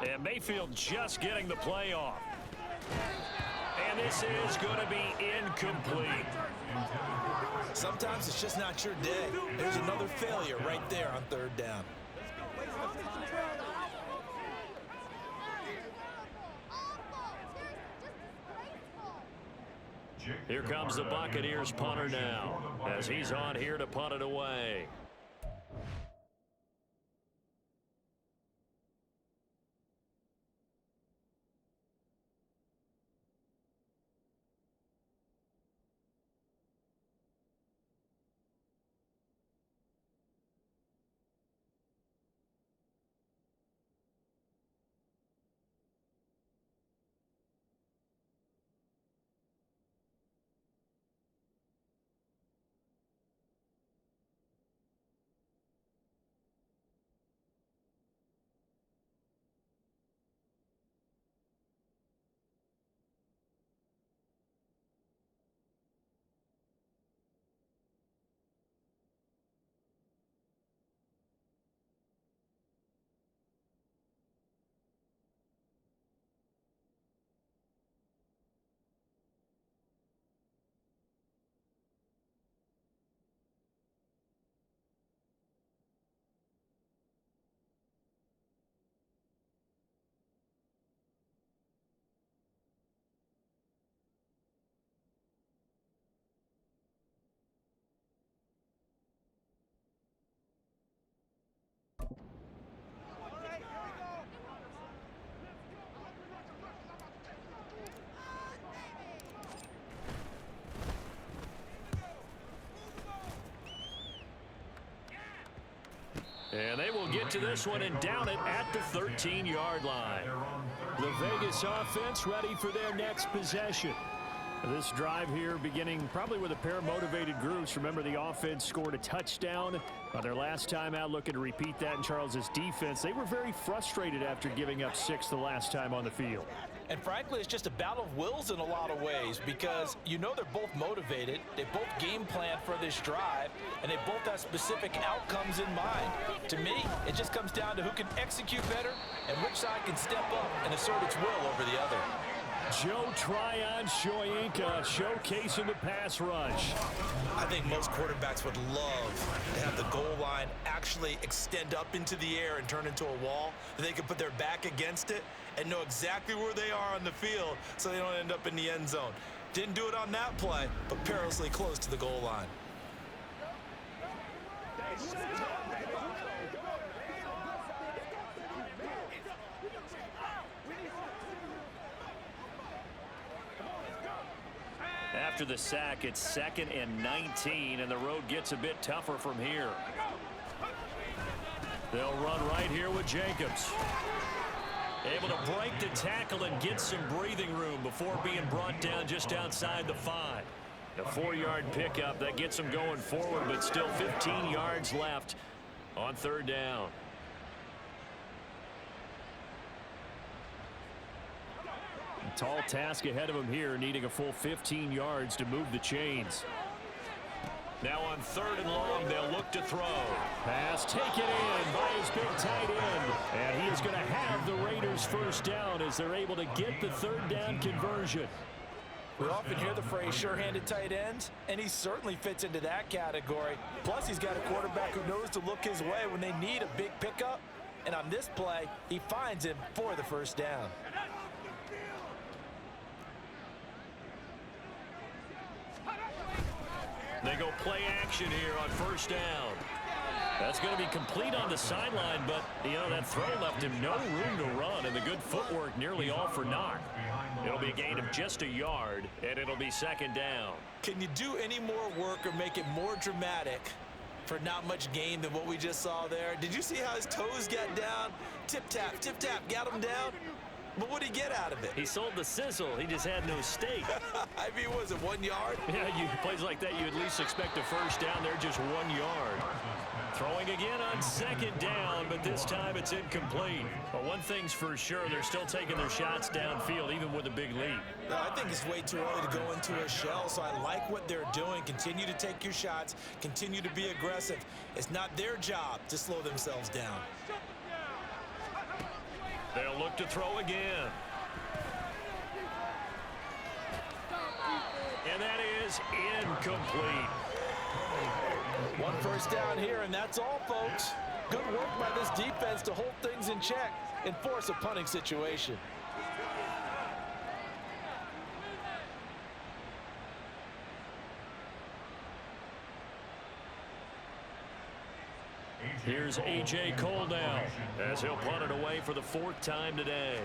And Mayfield just getting the play off. And this is going to be incomplete. Sometimes it's just not your day. There's another failure right there on third down. Here comes the Buccaneers punter now, as he's on here to punt it away. And they will get to this one and down it at the 13-yard line. The Vegas offense ready for their next possession. This drive here beginning probably with a pair of motivated groups. Remember, the offense scored a touchdown on their last time out, looking to repeat that in Charles' defense. They were very frustrated after giving up 6 the last time on the field. And frankly, it's just a battle of wills in a lot of ways because you know they're both motivated, they both game plan for this drive, and they both have specific outcomes in mind. To me, it just comes down to who can execute better and which side can step up and assert its will over the other. Joe Tryon-Shoyinka showcasing the pass rush. I think most quarterbacks would love to have the goal line actually extend up into the air and turn into a wall. They can put their back against it and know exactly where they are on the field so they don't end up in the end zone. Didn't do it on that play, but perilously close to the goal line. After the sack, it's 2nd and 19, and the road gets a bit tougher from here. They'll run right here with Jacobs. Able to break the tackle and get some breathing room before being brought down just outside the 5. A 4-yard pickup that gets them going forward, but still 15 yards left on third down. Tall task ahead of him here, needing a full 15 yards to move the chains. Now on 3rd and long, they'll look to throw. Pass taken in by his big tight end. And he is going to have the Raiders first down as they're able to get the 3rd down conversion. We often hear the phrase sure-handed tight ends, and he certainly fits into that category. Plus, he's got a quarterback who knows to look his way when they need a big pickup. And on this play, he finds him for the first down. They go play action here on first down. That's going to be complete on the sideline, but, you know, that throw left him no room to run, and the good footwork nearly all for naught. It'll be a gain of just a yard, and it'll be 2nd down. Can you do any more work or make it more dramatic for not much gain than what we just saw there? Did you see how his toes got down? Tip-tap, got him down. But what did he get out of it? He sold the sizzle. He just had no steak. I mean, was it 1 yard? Yeah, plays like that, you at least expect a first down. They're just 1 yard. Throwing again on 2nd down, but this time it's incomplete. But one thing's for sure, they're still taking their shots downfield, even with a big lead. No, I think it's way too early to go into a shell, so I like what they're doing. Continue to take your shots. Continue to be aggressive. It's not their job to slow themselves down. They'll look to throw again. And that is incomplete. One first down here, and that's all, folks. Good work by this defense to hold things in check and force a punting situation. Here's A.J. Cole now as he'll punt it away for the 4th time today.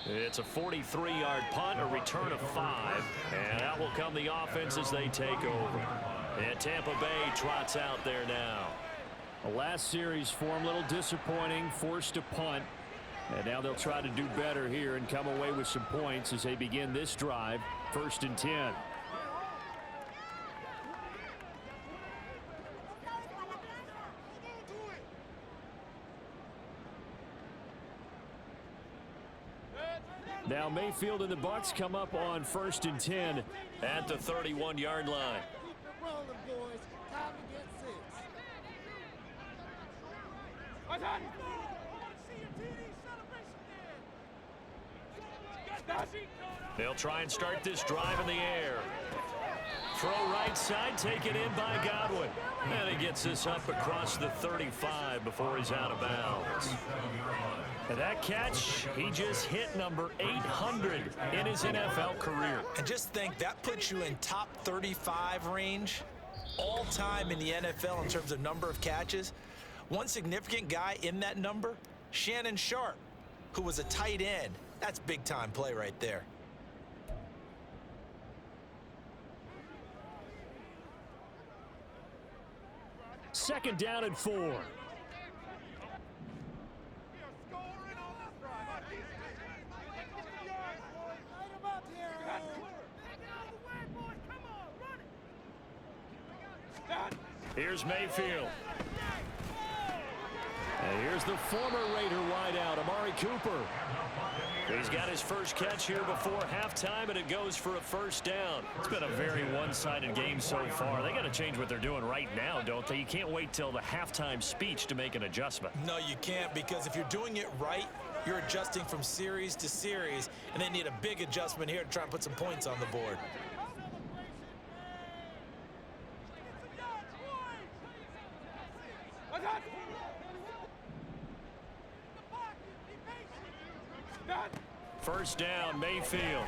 It's a 43-yard punt, a return of 5, and out will come the offense as they take over. And Tampa Bay trots out there now. The last series for them, a little disappointing, forced to punt. And now they'll try to do better here and come away with some points as they begin this drive, 1st and 10. Now Mayfield and the Bucs come up on 1st and 10 at the 31-yard line. Keep it rolling, boys. Time to get 6. They'll try and start this drive in the air. Throw right side, taken in by Godwin. And he gets this up across the 35 before he's out of bounds. And that catch, he just hit number 800 in his NFL career. And just think, that puts you in top 35 range all time in the NFL in terms of number of catches. One significant guy in that number, Shannon Sharp, who was a tight end. That's big-time play right there. Second down and 4. Here's Mayfield. And here's the former Raider wideout, Amari Cooper. He's got his first catch here before halftime, and it goes for a 1st down. It's been a very one-sided game so far. They got to change what they're doing right now, don't they? You can't wait till the halftime speech to make an adjustment. No, you can't, because if you're doing it right, you're adjusting from series to series, and they need a big adjustment here to try and put some points on the board. First down, Mayfield.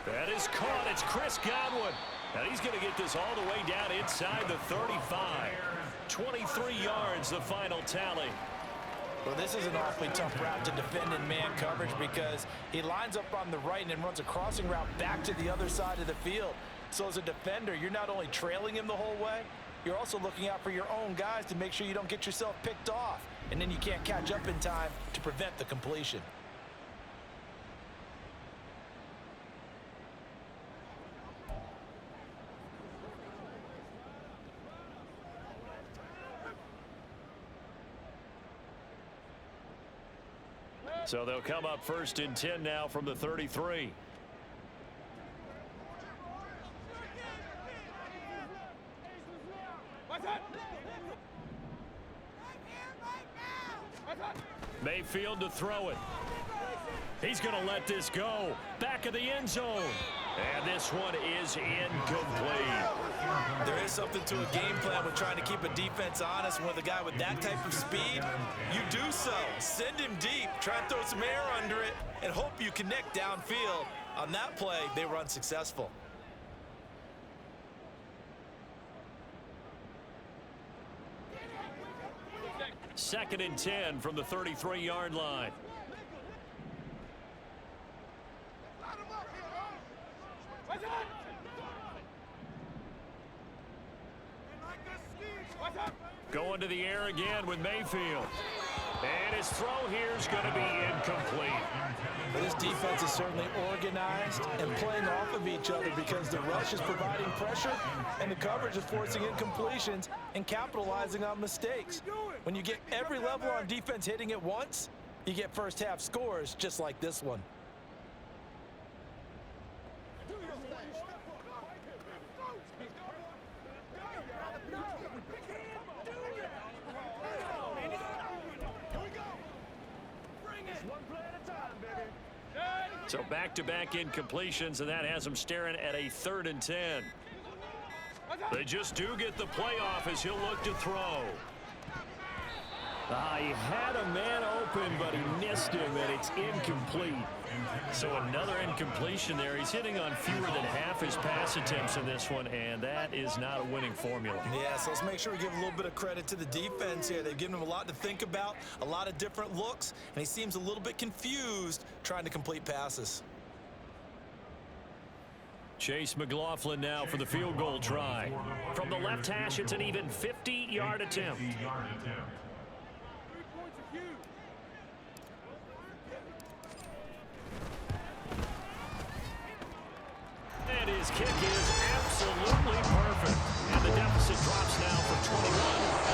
That is caught. It's Chris Godwin. And he's going to get this all the way down inside the 35. 23 yards, the final tally. Well, this is an awfully tough route to defend in man coverage because he lines up on the right and then runs a crossing route back to the other side of the field. So as a defender, you're not only trailing him the whole way, you're also looking out for your own guys to make sure you don't get yourself picked off. And then you can't catch up in time to prevent the completion. So they'll come up 1st and 10 now from the 33. Mayfield to throw it. He's going to let this go. Back of the end zone. And this one is incomplete. There is something to a game plan with trying to keep a defense honest. With a guy with that type of speed, you do so. Send him deep, try and throw some air under it, and hope you connect downfield. On that play, they were unsuccessful. Second and 10 from the 33-yard line. Going to the air again with Mayfield. And his throw here is going to be incomplete. This defense is certainly organized and playing off of each other because the rush is providing pressure and the coverage is forcing incompletions and capitalizing on mistakes. When you get every level on defense hitting at once, you get first half scores just like this one. So back-to-back incompletions, and that has them staring at a 3rd and 10. They just do get the playoff as he'll look to throw. He had a man open, but he missed him, and it's incomplete. So another incompletion there. He's hitting on fewer than half his pass attempts in this one, and that is not a winning formula. Yeah, so let's make sure we give a little bit of credit to the defense here. They've given him a lot to think about, a lot of different looks, and he seems a little bit confused trying to complete passes. Chase McLaughlin now for the field goal try. From the left hash, it's an even 50-yard attempt. And his kick is absolutely perfect. And the deficit drops now from 21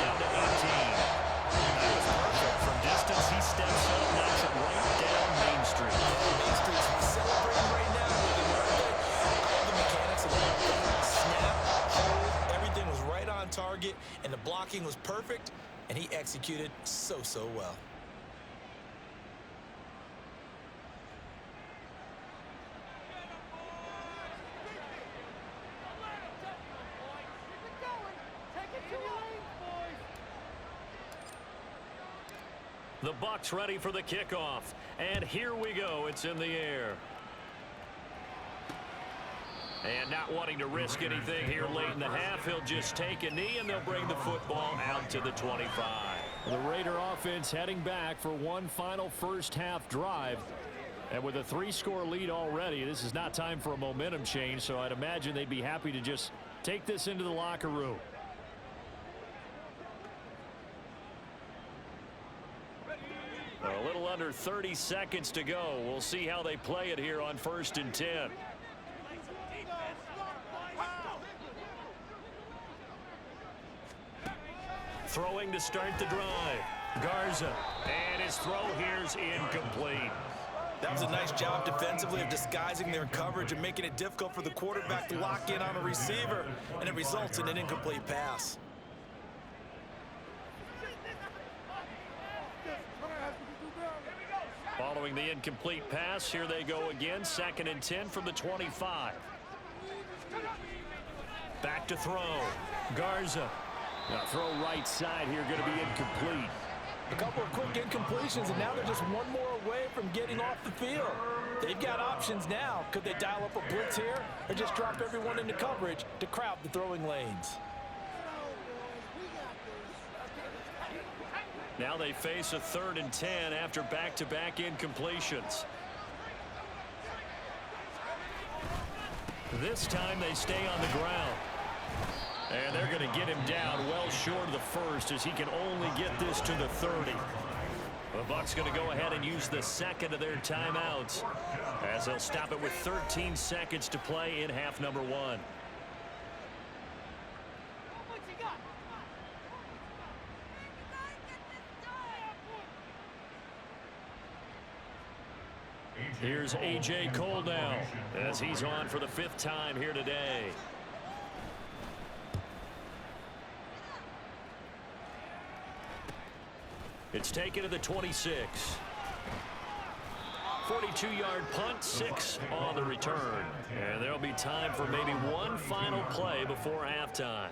down to 18. That was perfect. From distance, he steps up, knocks it right down Main Street. Main Street's celebrating right now. All the mechanics of the snap, hold, everything was right on target, and the blocking was perfect, and he executed so well. The Bucs ready for the kickoff. And here we go. It's in the air. And not wanting to risk anything here late in the half, he'll just take a knee, and they'll bring the football out to the 25. The Raider offense heading back for one final first-half drive. And with a 3-score lead already, this is not time for a momentum change, so I'd imagine they'd be happy to just take this into the locker room. A little under 30 seconds to go. We'll see how they play it here on 1st and 10. Throwing to start the drive. Garza. And his throw here's incomplete. That was a nice job defensively of disguising their coverage and making it difficult for the quarterback to lock in on a receiver, and it results in an incomplete pass. Following the incomplete pass, here they go again. 2nd and 10 from the 25. Back to throw. Garza. Now throw right side here, going to be incomplete. A couple of quick incompletions, and now they're just one more away from getting off the field. They've got options now. Could they dial up a blitz here, or just drop everyone into coverage to crowd the throwing lanes? Now they face a 3rd and 10 after back-to-back incompletions. This time they stay on the ground. And they're going to get him down well short of the first, as he can only get this to the 30. The Bucs going to go ahead and use the 2nd of their timeouts, as they'll stop it with 13 seconds to play in half number 1. Here's A.J. Cole now, as he's on for the 5th time here today. It's taken to the 26. 42-yard punt, 6 on the return. And there'll be time for maybe one final play before halftime.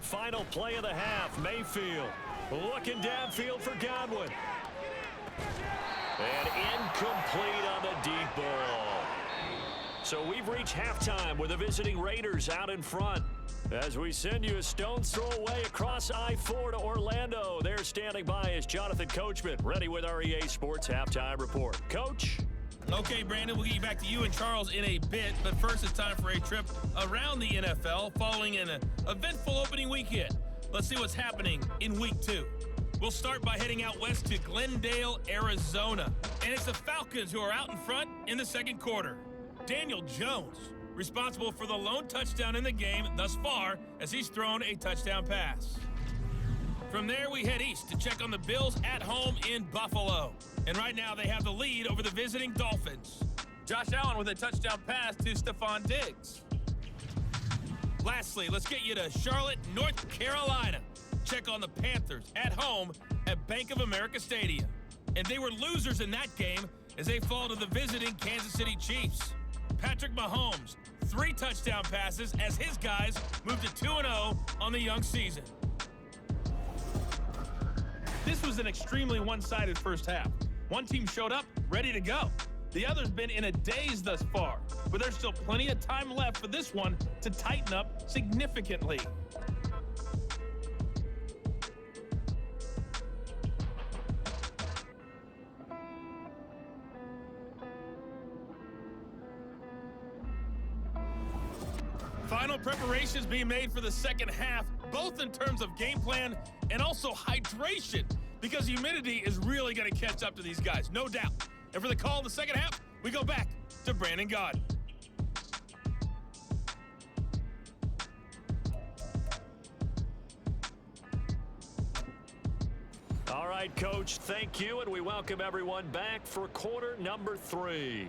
Final play of the half. Mayfield looking downfield for Godwin. And incomplete on the deep ball. So we've reached halftime with the visiting Raiders out in front. As we send you a stone's throw away across I-4 to Orlando. There standing by is Jonathan Coachman, ready with our EA Sports Halftime Report. Coach? Okay, Brandon, we'll get back to you and Charles in a bit, but first it's time for a trip around the NFL following an eventful opening weekend. Let's see what's happening in Week 2. We'll start by heading out west to Glendale, Arizona, and it's the Falcons who are out in front in the second quarter. Daniel Jones responsible for the lone touchdown in the game thus far as he's thrown a touchdown pass. From there, we head east to check on the Bills at home in Buffalo. And right now, they have the lead over the visiting Dolphins. Josh Allen with a touchdown pass to Stephon Diggs. Lastly, let's get you to Charlotte, North Carolina. Check on the Panthers at home at Bank of America Stadium. And they were losers in that game as they fall to the visiting Kansas City Chiefs. Patrick Mahomes, 3 touchdown passes as his guys move to 2-0 on the young season. This was an extremely one-sided first half. One team showed up ready to go. The other's been in a daze thus far, but there's still plenty of time left for this one to tighten up significantly. Final preparations being made for the second half, both in terms of game plan and also hydration, because humidity is really going to catch up to these guys, no doubt. And for the call in the second half, we go back to Brandon Gaudin. All right, Coach, thank you, and we welcome everyone back for quarter number 3.